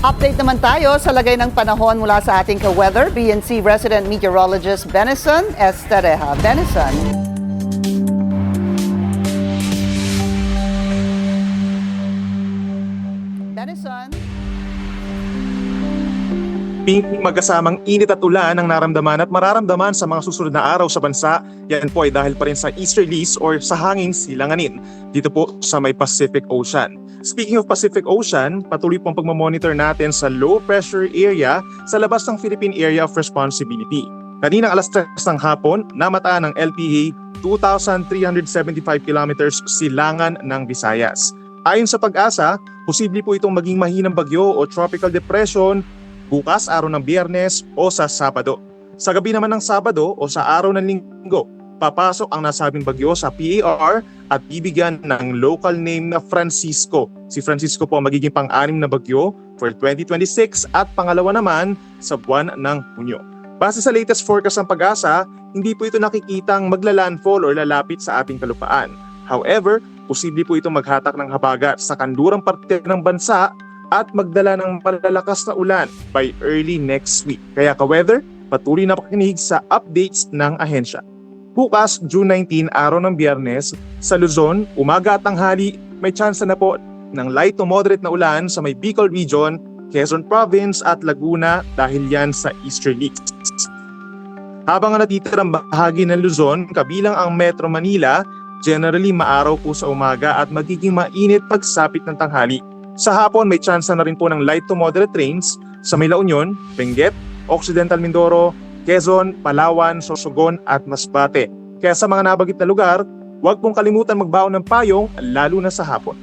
Update naman tayo sa lagay ng panahon mula sa ating ka-weather, BNC resident meteorologist Benison Estareja. Benison. Benison. Pink magkasamang init at ulan ang naramdaman at mararamdaman sa mga susunod na araw sa bansa. Yan po ay dahil pa rin sa easterlies or sa hanging silanganin dito po sa may Pacific Ocean. Speaking of Pacific Ocean, patuloy pong pagmamonitor natin sa low pressure area sa labas ng Philippine Area of Responsibility. Kaninang alas 3 ng hapon, namataan ng LPA 2,375 kilometers silangan ng Visayas. Ayon sa Pag-asa, posible po itong maging mahinang bagyo o tropical depression bukas araw ng Biyernes o sa Sabado. Sa gabi naman ng Sabado o sa araw ng Linggo, papasok ang nasabing bagyo sa PAR at bibigyan ng local name na Francisco. Si Francisco po ang magiging pang-anim na bagyo for 2026 at pangalawa naman sa buwan ng Hunyo. Base sa latest forecast ng Pag-asa, hindi po ito nakikitang magla-landfall or lalapit sa ating kalupaan. However, posible po itong maghatak ng habagat sa kanlurang parte ng bansa at magdala ng malalakas na ulan by early next week. Kaya ka-weather, patuloy na pakinig sa updates ng ahensya. Bukas, June 19, araw ng Biyernes, sa Luzon, umaga at tanghali, may tsansa na po ng light to moderate na ulan sa may Bicol Region, Quezon Province at Laguna dahil yan sa easterlies. Habang ang natitirang bahagi ng Luzon, kabilang ang Metro Manila, generally maaraw po sa umaga at magiging mainit pagsapit ng tanghali. Sa hapon, may tsansa na rin po ng light to moderate rains sa may La Union, Benguet, Occidental Mindoro, Quezon, Palawan, Sorsogon at Masbate. Kaya sa mga nabanggit na lugar, huwag pong kalimutan magbaon ng payong lalo na sa hapon.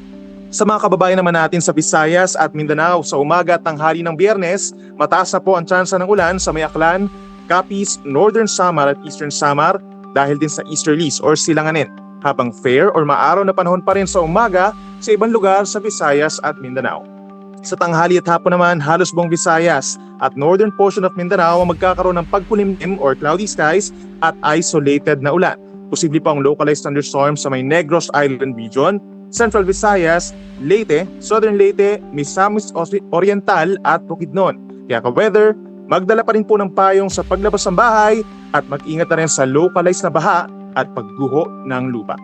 Sa mga kababayan naman natin sa Visayas at Mindanao, sa umaga at tanghali ng Biyernes, mataas na po ang tsansa ng ulan sa may Aklan, Capiz, Northern Samar at Eastern Samar dahil din sa easterlies or silanganin. Habang fair or maaraw na panahon pa rin sa umaga sa ibang lugar sa Visayas at Mindanao. Sa tanghali at hapon naman, halos buong Visayas at northern portion of Mindanao ang magkakaroon ng pagkulimlim or cloudy skies at isolated na ulan. Posible pa ang localized thunderstorms sa may Negros Island region, Central Visayas, Leyte, Southern Leyte, Misamis Oriental at Bukidnon. Kaya ka-weather, magdala pa rin po ng payong sa paglabas ng bahay at mag-ingat na rin sa localized na baha at pagguho ng lupa.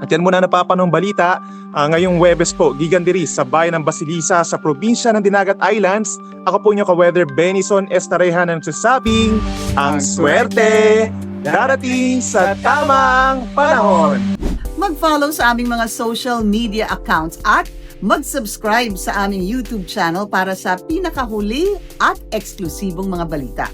At yan muna napapanong balita ngayong Huwebes po, gigandiri sa bayan ng Basilisa sa probinsya ng Dinagat Islands. Ako po niyo ka-weather Benison Estareja na nagsasabing, ang swerte darating sa tamang panahon. Mag-follow sa aming mga social media accounts at mag-subscribe sa aming YouTube channel para sa pinakahuli at eksklusibong mga balita.